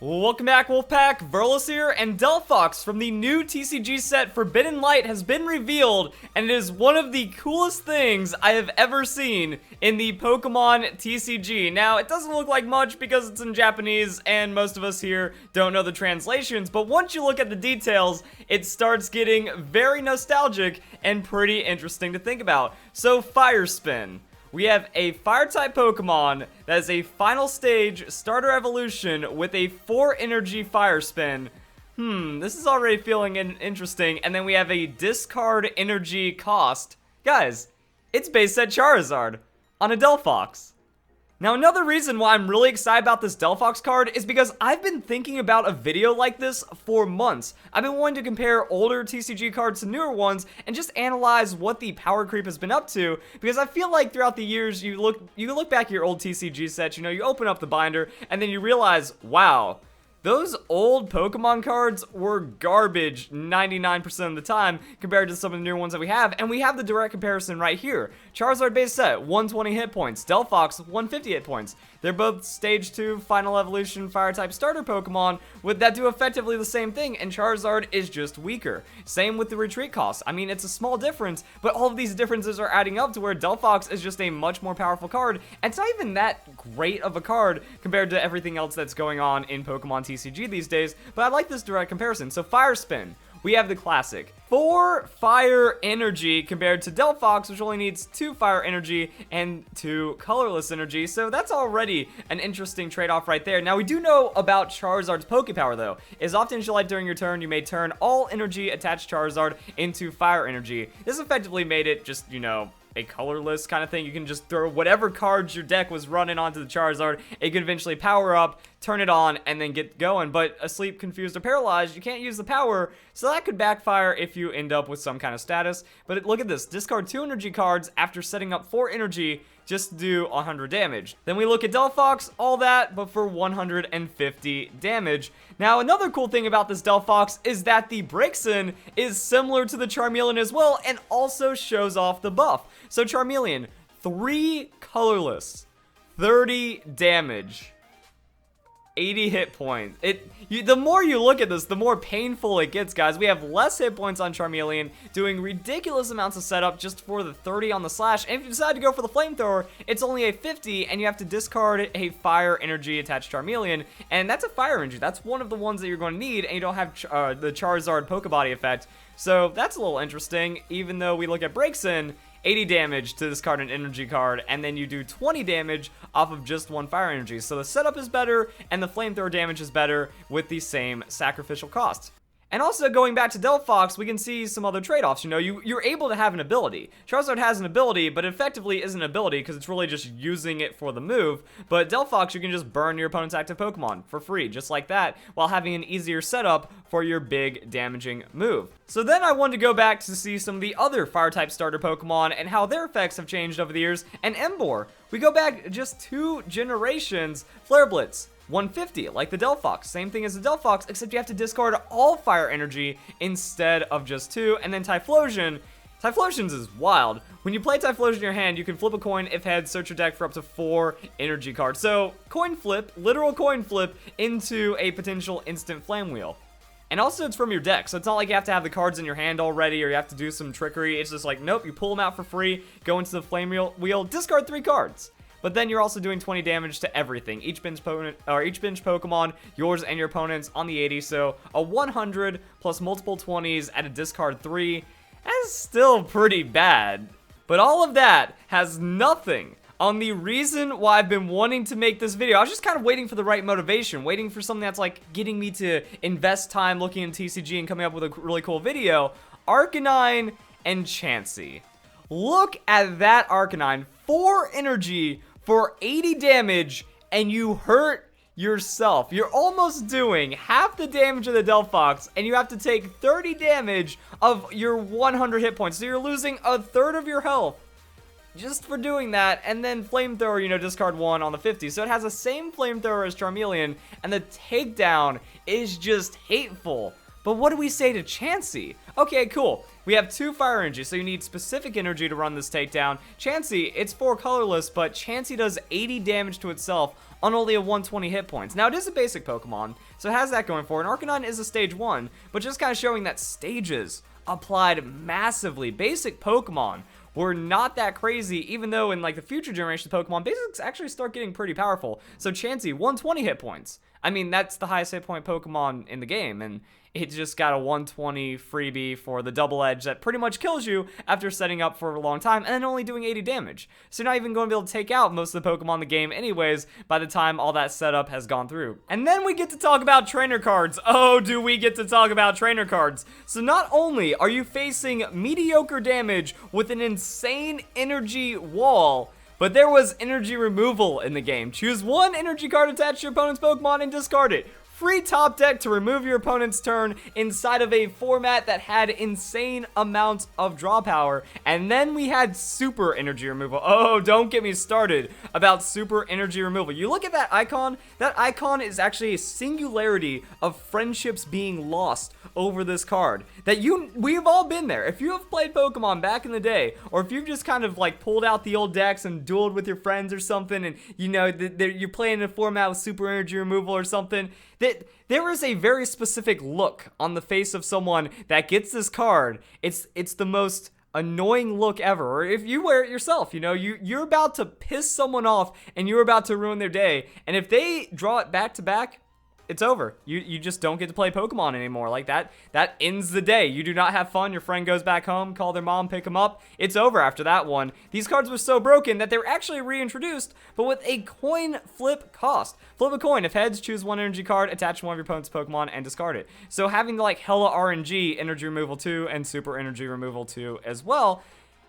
Welcome back, Wolfpack. Verlis here, and Delphox from the new TCG set Forbidden Light has been revealed, and it is one of the coolest things I have ever seen in the Pokemon TCG. Now, it doesn't look like much because it's in Japanese, and most of us here don't know the translations, but once you look at the details, it starts getting very nostalgic and pretty interesting to think about. So, Fire Spin. We have a Fire-type Pokemon that is a final stage starter evolution with a 4 energy Fire Spin. This is already feeling interesting. And then we have a discard energy cost. Guys, it's base set Charizard on a Delphox. Now, another reason why I'm really excited about this Delphox card is because I've been thinking about a video like this for months. I've been wanting to compare older TCG cards to newer ones and just analyze what the power creep has been up to, because I feel like throughout the years you look back at your old TCG sets, you open up the binder and then you realize, wow, those old Pokemon cards were garbage 99% of the time compared to some of the newer ones that we have, and we have the direct comparison right here. Charizard base set, 120 hit points. Delphox, 150 hit points. They're both Stage 2 Final Evolution Fire-type starter Pokemon that do effectively the same thing, and Charizard is just weaker. Same with the retreat cost. I mean, it's a small difference, but all of these differences are adding up to where Delphox is just a much more powerful card, and it's not even that great of a card compared to everything else that's going on in Pokemon TCG these days, but I like this direct comparison. So Fire Spin. We have the classic 4 fire energy compared to Delphox, which only needs 2 fire energy and 2 colorless energy. So that's already an interesting trade-off right there. Now, we do know about Charizard's Pokepower, though. As often as you like during your turn, you may turn all energy attached Charizard into fire energy. This effectively made it just, a colorless kind of thing. You can just throw whatever cards your deck was running onto the Charizard. It can eventually power up, turn it on, and then get going. But asleep, confused, or paralyzed, you can't use the power, so that could backfire if you end up with some kind of status. But look at this. Discard 2 energy cards after setting up 4 energy just to do 100 damage. Then we look at Delphox, all that, but for 150 damage. Now, another cool thing about this Delphox is that the Braixen is similar to the Charmeleon as well, and also shows off the buff. So Charmeleon, 3 colorless, 30 damage. 80 hit points. The more you look at this, the more painful it gets, guys. We have less hit points on Charmeleon, doing ridiculous amounts of setup just for the 30 on the slash. And if you decide to go for the Flamethrower, it's only a 50, and you have to discard a fire energy attached Charmeleon, and that's a fire energy. That's one of the ones that you're going to need, and you don't have the Charizard Pokebody effect. So that's a little interesting, even though we look at Braixen, 80 damage to discard an energy card, and then you do 20 damage off of just 1 fire energy. So the setup is better, and the flamethrower damage is better with the same sacrificial cost. And also, going back to Delphox, we can see some other trade-offs. You're able to have an ability. Charizard has an ability, but it effectively isn't an ability because it's really just using it for the move. But Delphox, you can just burn your opponent's active Pokemon for free, just like that, while having an easier setup for your big damaging move. So then I wanted to go back to see some of the other Fire-type starter Pokemon and how their effects have changed over the years. And Emboar, we go back just 2 generations. Flare Blitz, 150, like the Delphox. Same thing as the Delphox, except you have to discard all fire energy instead of just 2. And then Typhlosion. Typhlosions is wild. When you play Typhlosion in your hand, you can flip a coin. If heads, search your deck for up to 4 energy cards. So, coin flip, literal coin flip, into a potential instant Flame Wheel. And also, it's from your deck, so it's not like you have to have the cards in your hand already, or you have to do some trickery. It's just like, nope, you pull them out for free, go into the Flame Wheel, discard 3 cards. But then you're also doing 20 damage to everything. Each bench Pokemon, yours and your opponent's on the 80. So a 100 plus multiple 20s at a discard 3. That's still pretty bad. But all of that has nothing on the reason why I've been wanting to make this video. I was just kind of waiting for the right motivation, waiting for something that's like getting me to invest time looking in TCG and coming up with a really cool video. Arcanine and Chansey. Look at that Arcanine. 4 energy for 80 damage, and you hurt yourself. You're almost doing half the damage of the Delphox, and you have to take 30 damage of your 100 hit points. So you're losing a third of your health just for doing that. And then Flamethrower, discard 1 on the 50. So it has the same Flamethrower as Charmeleon, and the takedown is just hateful. But what do we say to Chansey? Okay, cool. We have 2 fire energy, so you need specific energy to run this takedown. Chansey, it's 4 colorless, but Chansey does 80 damage to itself on only a 120 hit points. Now, it is a basic Pokemon, so it has that going for it, and Arcanine is a stage 1, but just kind of showing that stages applied massively. Basic Pokemon were not that crazy, even though in like the future generation of Pokemon, basics actually start getting pretty powerful. So Chansey, 120 hit points. I mean, that's the highest hit point Pokemon in the game, and it just got a 120 freebie for the double edge that pretty much kills you after setting up for a long time and then only doing 80 damage. So you're not even going to be able to take out most of the Pokemon in the game anyways by the time all that setup has gone through. And then we get to talk about trainer cards. Oh, do we get to talk about trainer cards. So not only are you facing mediocre damage with an insane energy wall, but there was energy removal in the game. Choose one energy card attached to your opponent's Pokemon and discard it. Free top deck to remove your opponent's turn inside of a format that had insane amounts of draw power. And then we had super energy removal. Oh, don't get me started about super energy removal. You look at that icon is actually a singularity of friendships being lost over this card. We've all been there. If you have played Pokemon back in the day, or if you've just kind of like pulled out the old decks and dueled with your friends or something, and you know, you're playing in a format with super energy removal or something, that there is a very specific look on the face of someone that gets this card. It's the most annoying look ever. Or if you wear it yourself, you know, you're about to piss someone off and you're about to ruin their day. And if they draw it back to back, it's over. You just don't get to play Pokemon anymore. Like that ends the day. You do not have fun. Your friend goes back home, call their mom, pick them up. It's over after that one. These cards were so broken that they were actually reintroduced, but with a coin flip cost. Flip a coin. If heads, choose one energy card, attach to one of your opponent's Pokemon, and discard it. So having like hella RNG, energy removal 2, and super energy removal 2 as well.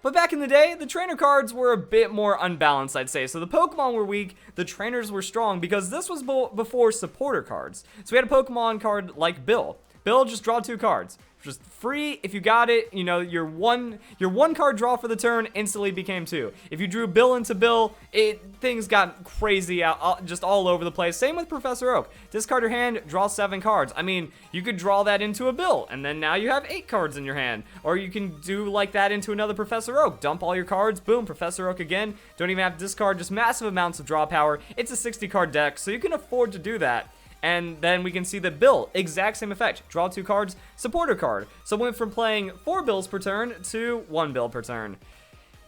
But back in the day, the trainer cards were a bit more unbalanced, I'd say. So the Pokemon were weak, the trainers were strong, because this was before supporter cards. So we had a Pokemon card like Bill. Bill, just draw 2 cards. Just free. If you got it, you know, your one card draw for the turn instantly became 2. If you drew Bill into Bill, things got crazy out, just all over the place. Same with Professor Oak. Discard your hand, draw 7 cards. I mean, you could draw that into a Bill, and then now you have 8 cards in your hand. Or you can do like that into another Professor Oak. Dump all your cards, boom, Professor Oak again. Don't even have to discard, just massive amounts of draw power. It's a 60 card deck, so you can afford to do that. And then we can see that Bill, exact same effect. Draw 2 cards, supporter card. So went from playing 4 bills per turn to 1 bill per turn.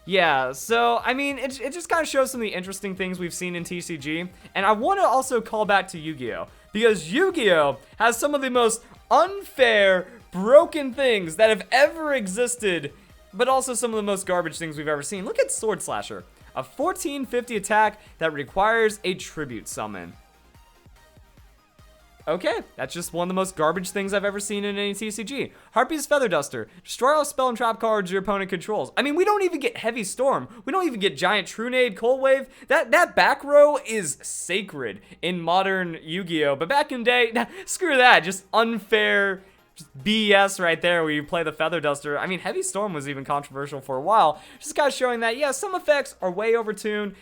Yeah, so, I mean, it just kind of shows some of the interesting things we've seen in TCG. And I want to also call back to Yu-Gi-Oh! Because Yu-Gi-Oh! Has some of the most unfair, broken things that have ever existed, but also some of the most garbage things we've ever seen. Look at Sword Slasher, a 1450 attack that requires a tribute summon. Okay, that's just one of the most garbage things I've ever seen in any TCG. Harpy's Feather Duster. Destroy all spell and trap cards your opponent controls. I mean, we don't even get Heavy Storm. We don't even get Giant Trunade, Cold Wave. That back row is sacred in modern Yu-Gi-Oh! But back in the day, screw that. Just unfair, just BS right there where you play the Feather Duster. I mean, Heavy Storm was even controversial for a while. Just kind of showing that, yeah, some effects are way overtuned,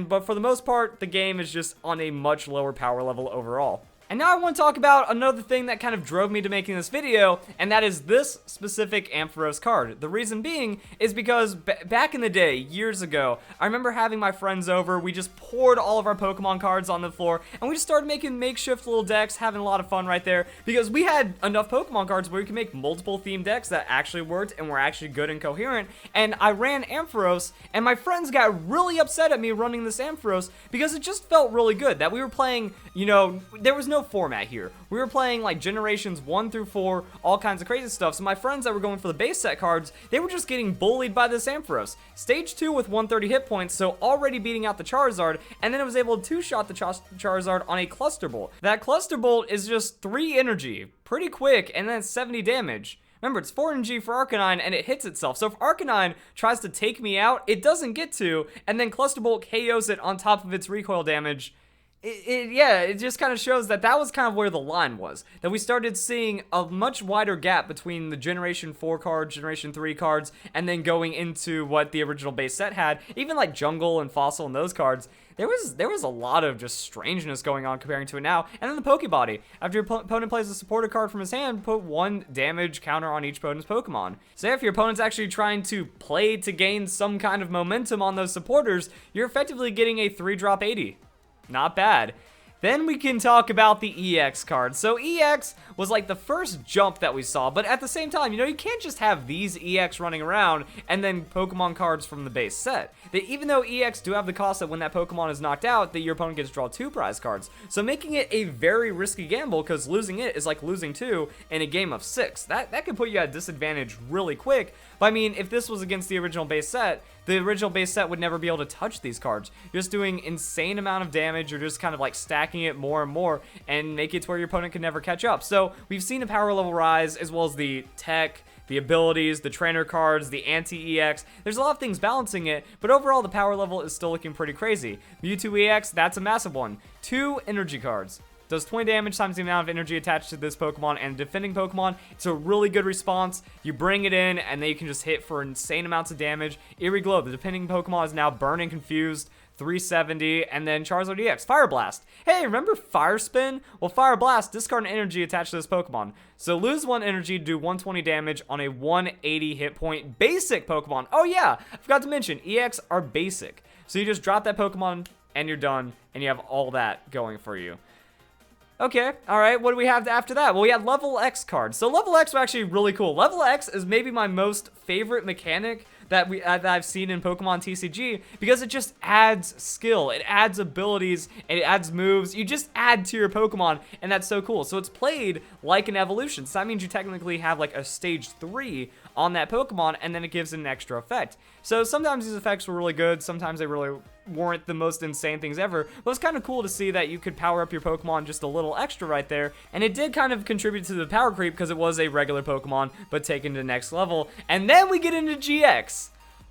but for the most part, the game is just on a much lower power level overall. And now I want to talk about another thing that kind of drove me to making this video, and that is this specific Ampharos card. The reason being is because back in the day, years ago, I remember having my friends over, we just poured all of our Pokemon cards on the floor, and we just started making makeshift little decks, having a lot of fun right there, because we had enough Pokemon cards where we could make multiple themed decks that actually worked and were actually good and coherent, and I ran Ampharos, and my friends got really upset at me running this Ampharos, because it just felt really good, that we were playing, you know, there was no format here. We were playing like generations 1 through 4, all kinds of crazy stuff. So my friends that were going for the base set cards, they were just getting bullied by this Ampharos. Stage 2 with 130 hit points, so already beating out the Charizard, and then it was able to 2-shot the Charizard on a Cluster Bolt. That Cluster Bolt is just 3 energy, pretty quick, and then 70 damage. Remember, it's 4 energy for Arcanine, and it hits itself. So if Arcanine tries to take me out, it doesn't get to, and then Cluster Bolt KOs it on top of its recoil damage. It just kind of shows that was kind of where the line was. That we started seeing a much wider gap between the Generation 4 cards, Generation 3 cards, and then going into what the original base set had. Even like Jungle and Fossil and those cards, there was a lot of just strangeness going on comparing to it now. And then the Pokebody. After your opponent plays a supporter card from his hand, put 1 damage counter on each opponent's Pokemon. So if your opponent's actually trying to play to gain some kind of momentum on those supporters, you're effectively getting a 3-drop 80. Not bad. Then we can talk about the EX card. So EX was like the first jump that we saw, but at the same time, you can't just have these EX running around and then Pokemon cards from the base set. Even though EX do have the cost that when that Pokemon is knocked out, that your opponent gets to draw 2 prize cards. So making it a very risky gamble, because losing it is like losing 2 in a game of 6. That could put you at a disadvantage really quick. But I mean, if this was against the original base set, the original base set would never be able to touch these cards. You're just doing insane amount of damage. You're just kind of like stacking it more and more and make it to where your opponent can never catch up. So we've seen a power level rise, as well as the tech, the abilities, the trainer cards, the anti-EX. There's a lot of things balancing it, but overall the power level is still looking pretty crazy. Mewtwo EX, that's a massive one. 2 energy cards. Does 20 damage times the amount of energy attached to this Pokemon and defending Pokemon. It's a really good response. You bring it in, and then you can just hit for insane amounts of damage. Eerie Glow, the defending Pokemon is now Burning Confused, 370, and then Charizard EX, Fire Blast. Hey, remember Fire Spin? Well, Fire Blast, discard an energy attached to this Pokemon. So lose 1 energy to do 120 damage on a 180 hit point basic Pokemon. Oh yeah, I forgot to mention, EX are basic. So you just drop that Pokemon, and you're done, and you have all that going for you. Okay, alright, what do we have after that? Well, we had Level X cards. So Level X were actually really cool. Level X is maybe my most favorite mechanic that I've seen in Pokemon TCG, because it just adds skill, it adds abilities, and it adds moves. You just add to your Pokemon, and that's so cool. So it's played like an evolution. So that means you technically have like a stage 3 on that Pokemon, and then it gives it an extra effect. So sometimes these effects were really good, sometimes they really weren't the most insane things ever, but it's kind of cool to see that you could power up your Pokemon just a little extra right there, and it did kind of contribute to the power creep because it was a regular Pokemon, but taken to the next level. And then we get into GX.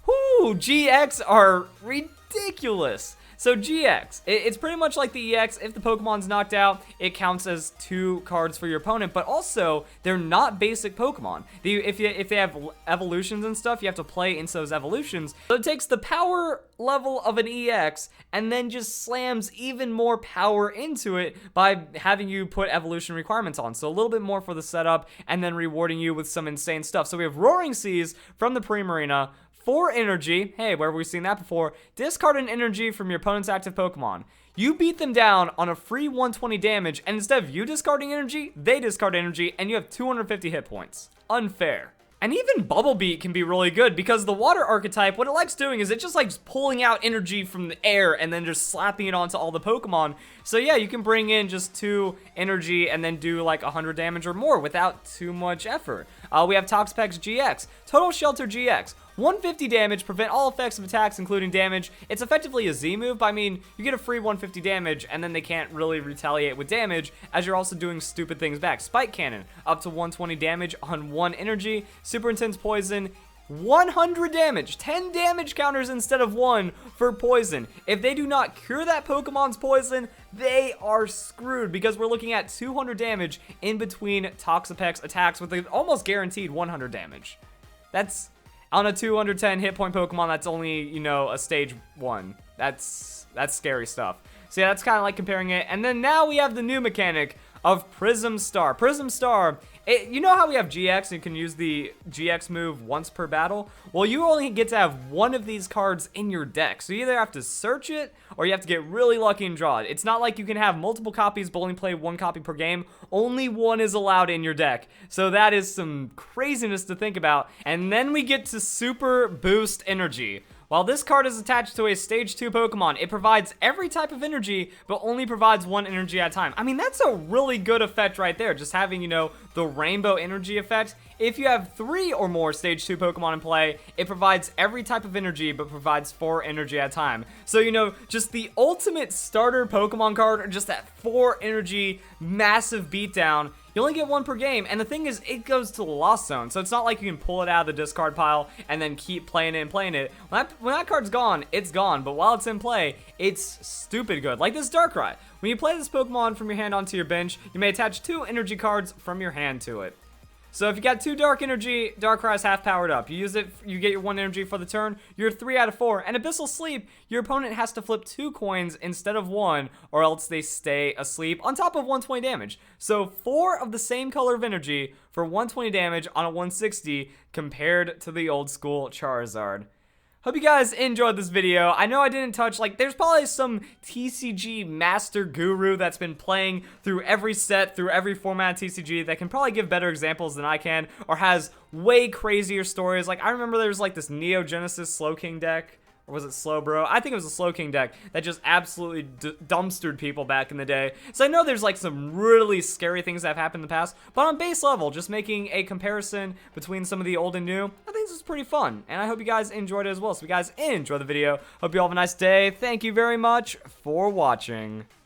Whoo, GX are ridiculous. So GX, it's pretty much like the EX. If the Pokemon's knocked out, it counts as 2 cards for your opponent, but also, they're not basic Pokemon. If they have evolutions and stuff, you have to play into those evolutions. So it takes the power level of an EX and then just slams even more power into it by having you put evolution requirements on. So a little bit more for the setup and then rewarding you with some insane stuff. So we have Roaring Seas from the Primarina, 4 energy. Hey, where have we seen that before? Discard an energy from your opponent's active Pokemon. You beat them down on a free 120 damage, and instead of you discarding energy, they discard energy, and you have 250 hit points. Unfair. And even Bubble Beat can be really good, because the water archetype, what it likes doing is it just likes pulling out energy from the air and then just slapping it onto all the Pokemon. So yeah, you can bring in just 2 energy and then do like 100 damage or more without too much effort. We have Toxapex GX, Total Shelter GX. 150 damage, prevent all effects of attacks, including damage. It's effectively a Z move, but I mean, you get a free 150 damage, and then they can't really retaliate with damage, as you're also doing stupid things back. Spike Cannon, up to 120 damage on 1 energy. Super Intense Poison, 100 damage, 10 damage counters instead of 1 for poison. If they do not cure that Pokemon's poison, they are screwed, because we're looking at 200 damage in between Toxapex attacks with an almost guaranteed 100 damage. That's... on a 210 hit point Pokemon, that's only, a stage 1. That's scary stuff. So yeah, that's kind of like comparing it. And then now we have the new mechanic of Prism Star. Prism Star, you know how we have GX and you can use the GX move once per battle? Well, you only get to have 1 of these cards in your deck. So you either have to search it or you have to get really lucky and draw it. It's not like you can have multiple copies but only play 1 copy per game. Only 1 is allowed in your deck. So that is some craziness to think about. And then we get to Super Boost Energy. While this card is attached to a Stage 2 Pokemon, it provides every type of energy, but only provides 1 energy at a time. I mean, that's a really good effect right there, just having, the rainbow energy effect. If you have 3 or more Stage 2 Pokemon in play, it provides every type of energy, but provides 4 energy at a time. So, just the ultimate starter Pokemon card, or just that 4 energy massive beatdown. You only get 1 per game, and the thing is, it goes to the Lost Zone, so it's not like you can pull it out of the discard pile and then keep playing it and playing it. When that card's gone, it's gone, but while it's in play, it's stupid good. Like this Darkrai. When you play this Pokemon from your hand onto your bench, you may attach 2 energy cards from your hand to it. So if you got 2 Dark Energy, Darkrai is half powered up. You use it, you get your 1 energy for the turn, you're 3 out of 4. And Abyssal Sleep, your opponent has to flip 2 coins instead of 1, or else they stay asleep, on top of 120 damage. So 4 of the same color of energy for 120 damage on a 160 compared to the old school Charizard. Hope you guys enjoyed this video. I know I didn't touch, like, there's probably some TCG master guru that's been playing through every set, through every format of TCG that can probably give better examples than I can, or has way crazier stories. Like, I remember there was, like, this Neo Genesis Slowking deck. Or was it Slowbro? I think it was a Slowking deck that just absolutely dumpstered people back in the day. So I know there's like some really scary things that have happened in the past, but on base level, just making a comparison between some of the old and new, I think this is pretty fun. And I hope you guys enjoyed it as well. So if you guys enjoyed the video, hope you all have a nice day. Thank you very much for watching.